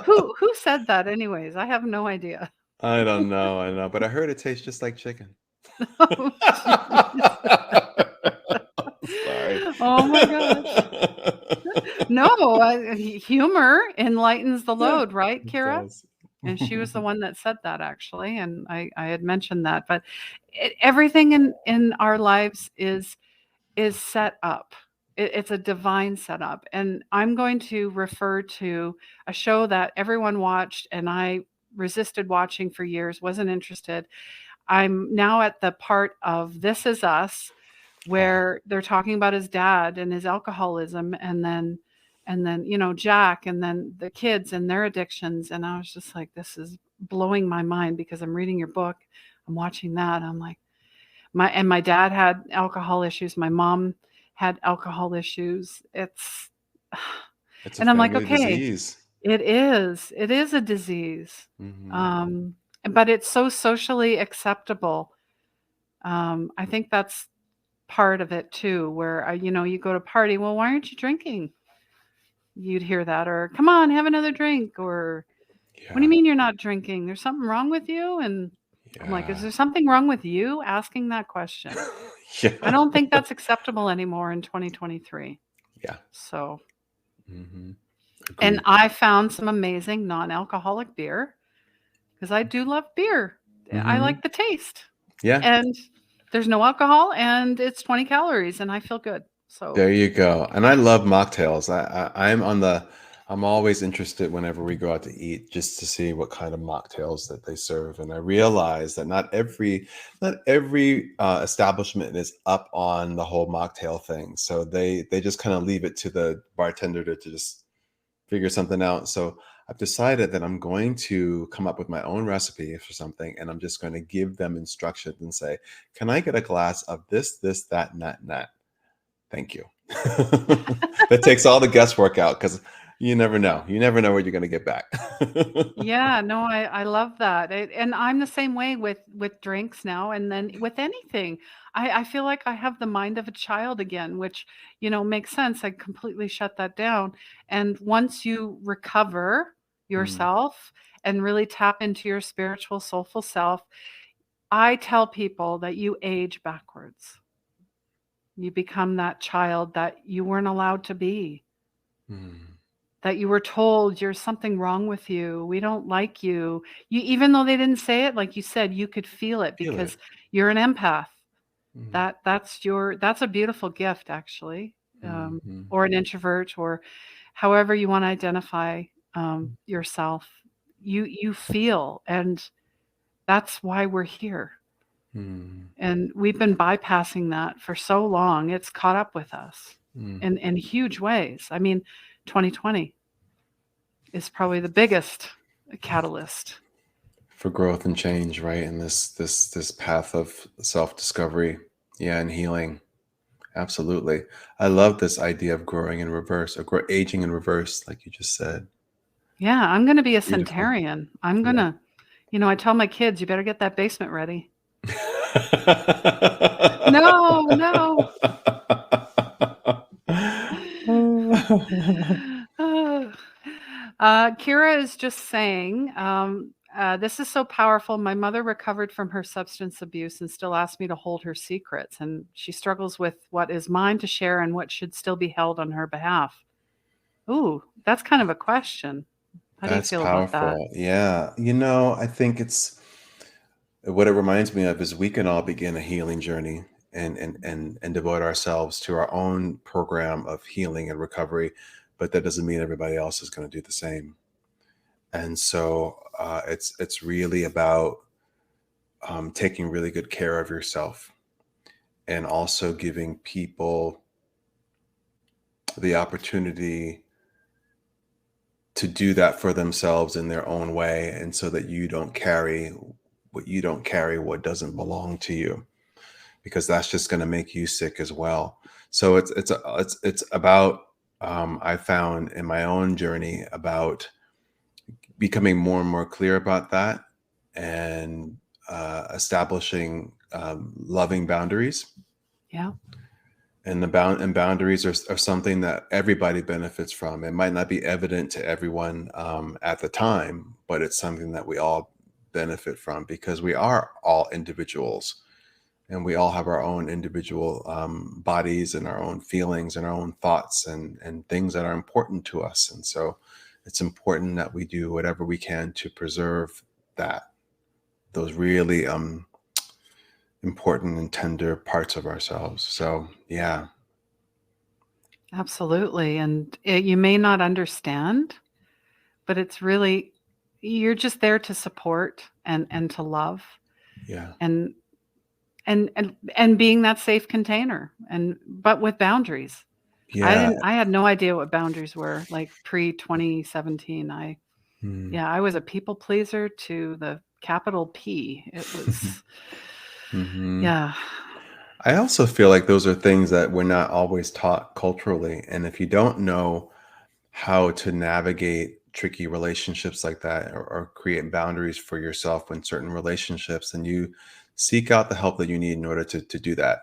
S1: who said that, anyways? I have no idea.
S2: I don't know, I know, but I heard it tastes just like chicken.
S1: Oh, jeez.
S2: Sorry.
S1: Oh my gosh. No, humor enlightens the
S2: Yeah,
S1: load, right,
S2: it
S1: Kira?
S2: does.
S1: And she was the one that said that actually, and I had mentioned that. But everything in our lives is set up. It's a divine setup, and I'm going to refer to a show that everyone watched, and I resisted watching for years, wasn't interested. I'm now at the part of This Is Us
S2: Oh,
S1: where they're talking about his dad and his alcoholism and then Jack and then the kids and their addictions, and I was just like, this is blowing my mind because I'm reading your book, I'm watching that, I'm like, my dad had alcohol issues, my mom had alcohol issues. It's
S2: it's a
S1: and I'm like,
S2: family
S1: okay,
S2: disease.
S1: it is a disease.
S2: Mhm.
S1: um but it's so socially acceptable. I think that's part of it too, where you go to party, well, why aren't you drinking? You'd hear that, or come on, have another drink, or what do you
S2: Yeah,
S1: mean you're not drinking? There's something wrong with you? And I'm like, is
S2: yeah.
S1: there something wrong with you asking that question? I
S2: Yeah.
S1: don't think that's acceptable anymore in 2023.
S2: Yeah.
S1: So,
S2: Mhm.
S1: and
S2: Agreed.
S1: I found some amazing non-alcoholic beer because I do love beer. I
S2: Mhm.
S1: like the taste.
S2: Yeah.
S1: And there's no alcohol and it's 20 calories and I feel good. So,
S2: There you go. And I love mocktails. I'm always interested whenever we go out to eat just to see what kind of mocktails that they serve. And I realize that not every establishment is up on the whole mocktail thing. So they just kind of leave it to the bartender to just figure something out. So I've decided that I'm going to come up with my own recipe for something, and I'm just going to give them instructions and say, "Can I get a glass of this, that, and that, and that?" Thank you. That takes all the guesswork out because you never know. You never know what you're going to get back.
S1: yeah, no, I love that. And I'm the same way with drinks now and then with anything. I feel like I have the mind of a child again, which, makes sense. I completely shut that down. And once you recover
S2: Mm,
S1: yourself and really tap into your spiritual, soulful self, I tell people that you age backwards. You become that child that you weren't allowed to be,
S2: mm.
S1: that you were told there's something wrong with you, we don't like you. You, even though they didn't say it, like you said, you could feel it
S2: Feel it.
S1: because you're an empath.
S2: Mm,
S1: That's a beautiful gift actually.
S2: mhm,
S1: Or an introvert, or however you want to identify yourself. You feel, and that's why we're here.
S2: mm,
S1: And we've been bypassing that for so long. It's caught up with us
S2: mm.
S1: in huge ways. I mean, 2020 is probably the biggest catalyst.
S2: For growth and change, right? And this path of self-discovery, yeah, and healing. Absolutely. I love this idea of growing in reverse, or aging in reverse, like you just said.
S1: Yeah, I'm gonna be a
S2: Beautiful.
S1: centenarian. I'm
S2: Yeah.
S1: gonna, I tell my kids, you better get that basement ready. No, no. Kira is just saying, this is so powerful. My mother recovered from her substance abuse and still asked me to hold her secrets. And she struggles with what is mine to share and what should still be held on her behalf. Ooh, that's kind of a question. How do you
S2: That's
S1: feel about that?
S2: powerful. Yeah. I think it's what it reminds me of is we can all begin a healing journey and devote ourselves to our own program of healing and recovery, but that doesn't mean everybody else is going to do the same. And so it's really about taking really good care of yourself, and also giving people the opportunity to do that for themselves in their own way, and so that you don't carry what doesn't belong to you, because that's just going to make you sick as well. So it's about I found in my own journey about becoming more and more clear about that, and establishing loving boundaries.
S1: Yeah.
S2: And boundaries are something that everybody benefits from. It might not be evident to everyone at the time, but it's something that we all benefit from, because we are all individuals, and we all have our own individual bodies, and our own feelings, and our own thoughts, and things that are important to us. And so it's important that we do whatever we can to preserve those really important and tender parts of ourselves. So yeah.
S1: Absolutely. And you may not understand, but it's really, you're just there to support and to love,
S2: Yeah.
S1: and and being that safe container, but with boundaries.
S2: Yeah.
S1: I had no idea what boundaries were, like pre 2017.
S2: Mm.
S1: Yeah, I was a people pleaser to the capital P. It was,
S2: Hmm.
S1: yeah.
S2: I also feel like those are things that we're not always taught culturally. And if you don't know how to navigate tricky relationships like that, or create boundaries for yourself in certain relationships, then you seek out the help that you need in order to do that.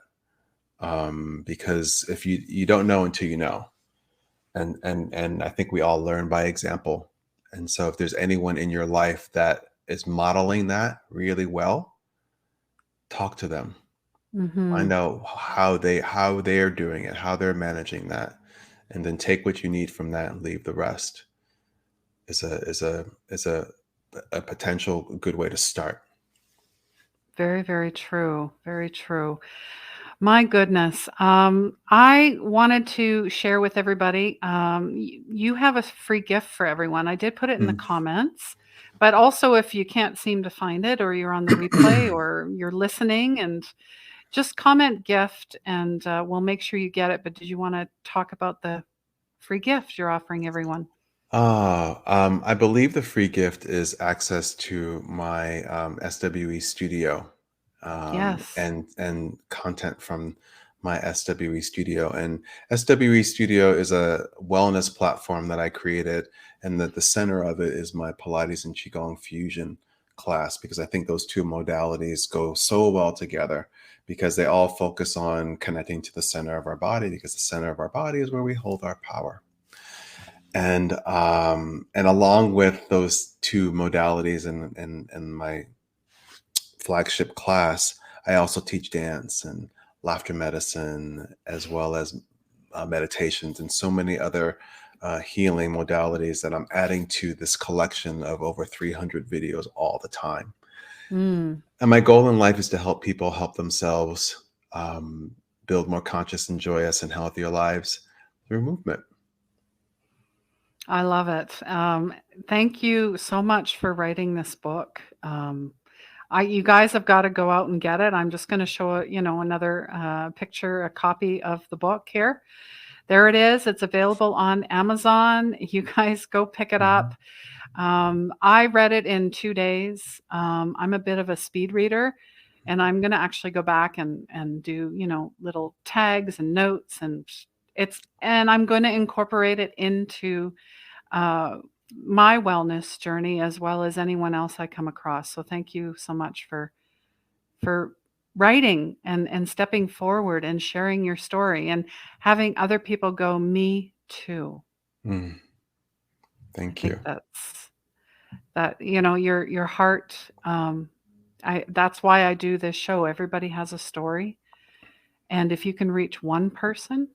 S2: Because if you don't know until you know. And I think we all learn by example. And so if there's anyone in your life that is modeling that really well, talk to them. Find
S1: Mhm.
S2: out how they're doing it, how they're managing that, and then take what you need from that and leave the rest. Is a potential good way to start.
S1: Very, very true. Very true. My goodness. I wanted to share with everybody. You have a free gift for everyone. I did put it in the
S2: Mm.
S1: comments, but also if you can't seem to find it, or you're on the replay, or you're listening, and just comment gift, and we'll make sure you get it. But did you want to talk about the free gift you're offering everyone?
S2: I believe the free gift is access to my SWE Studio,
S1: Yes.
S2: and content from my SWE Studio. And SWE Studio is a wellness platform that I created, and that the center of it is my Pilates and Qigong fusion class, because I think those two modalities go so well together, because they all focus on connecting to the center of our body, because the center of our body is where we hold our power. And along with those two modalities, and my flagship class, I also teach dance and laughter medicine, as well as meditations, and so many other healing modalities that I'm adding to this collection of over 300 videos all the time.
S1: Mm,
S2: And my goal in life is to help people help themselves, build more conscious and joyous and healthier lives through movement.
S1: I love it. Thank you so much for writing this book. You guys have got to go out and get it. I'm just going to show another picture, a copy of the book here. There it is. It's available on Amazon. You guys go pick it
S2: Mhm.
S1: up. I read it in 2 days. I'm a bit of a speed reader, and I'm going to actually go back and do little tags and notes, and I'm going to incorporate it into uh, my wellness journey, as well as anyone else I come across. So thank you so much for writing and stepping forward and sharing your story and having other people go, me too.
S2: Mm,
S1: I
S2: thank
S1: think
S2: you.
S1: your heart. That's why I do this show. Everybody has a story, and if you can reach one person,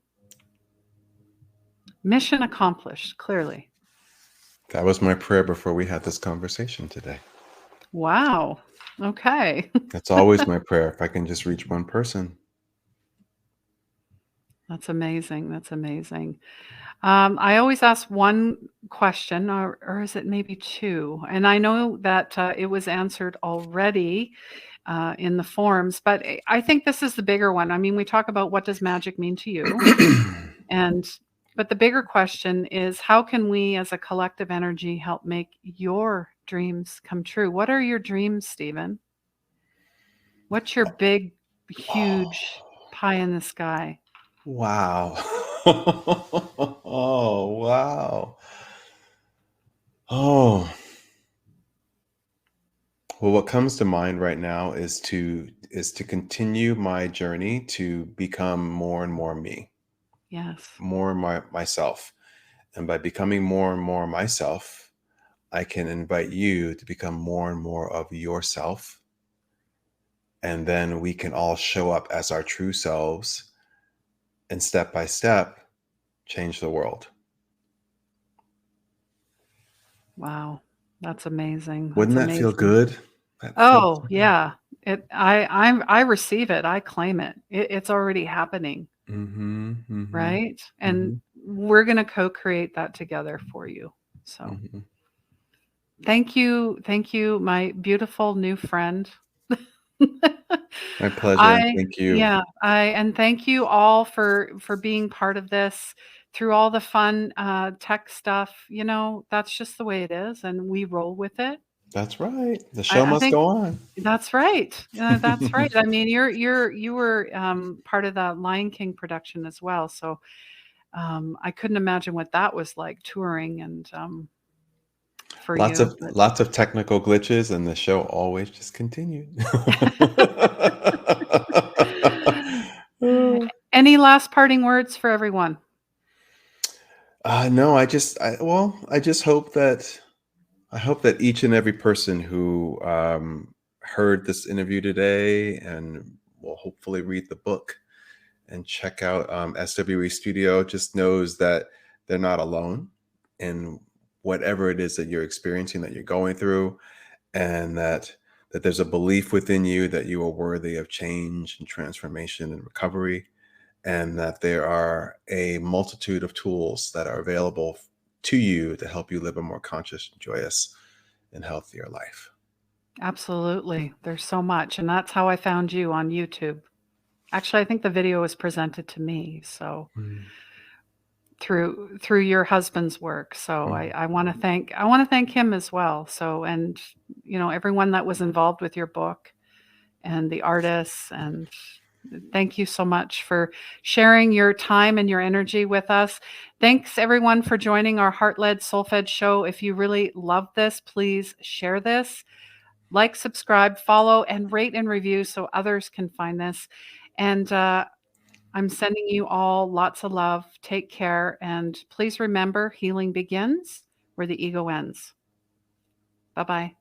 S1: mission accomplished. Clearly.
S2: That was my prayer before we had this conversation today.
S1: Wow. Okay.
S2: That's always my prayer. If I can just reach one person.
S1: That's amazing. That's amazing. I always ask one question, or is it maybe two? And I know that it was answered already in the forms, but I think this is the bigger one. I mean, we talk about what does magic mean to you, and but the bigger question is how can we, as a collective energy, help make your dreams come true? What are your dreams, Stephen? What's your big, huge pie in the sky?
S2: Wow. Oh, wow. Oh. Well, what comes to mind right now is to continue my journey to become more and more me,
S1: Yes.
S2: more and myself. And by becoming more and more myself, I can invite you to become more and more of yourself. And then we can all show up as our true selves and step by step change the world.
S1: Wow, that's amazing.
S2: Wouldn't
S1: That's
S2: that feel
S1: amazing.
S2: good? That feels
S1: Oh,
S2: good.
S1: yeah. I receive it. I claim it. It's already happening,
S2: Mm-hmm. Mm-hmm.
S1: right? And
S2: Mm-hmm.
S1: we're gonna co-create that together for you. So
S2: Mm-hmm.
S1: thank you, my beautiful new friend.
S2: My pleasure, and
S1: I
S2: thank you.
S1: yeah, I and thank you all for being part of this through all the fun tech stuff. You know, that's just the way it is, and we roll with it.
S2: That's right. The show
S1: I
S2: must
S1: think
S2: go on.
S1: that's right. That's right. I mean, you were part of the Lion King production as well, so I couldn't imagine what that was like touring and for you. But
S2: Lots of technical glitches, and the show always just continued.
S1: any last parting words for everyone?
S2: No, I just I hope that each and every person who heard this interview today and will hopefully read the book and check out SWE Studio just knows that they're not alone in whatever it is that you're experiencing, that you're going through, and that there's a belief within you that you are worthy of change and transformation and recovery, and that there are a multitude of tools that are available to you to help you live a more conscious, joyous, and healthier life.
S1: Absolutely. There's so much, and that's how I found you on YouTube. Actually, I think the video was presented to me, so
S2: Mm,
S1: through your husband's work. So
S2: mm.
S1: I want to thank him as well. So and everyone that was involved with your book and the artists and thank you so much for sharing your time and your energy with us. Thanks everyone for joining our Heart-Led Soul-Fed show. If you really love this, please share this. Like, subscribe, follow, and rate and review so others can find this. And I'm sending you all lots of love. Take care. And please remember healing begins where the ego ends. Bye bye.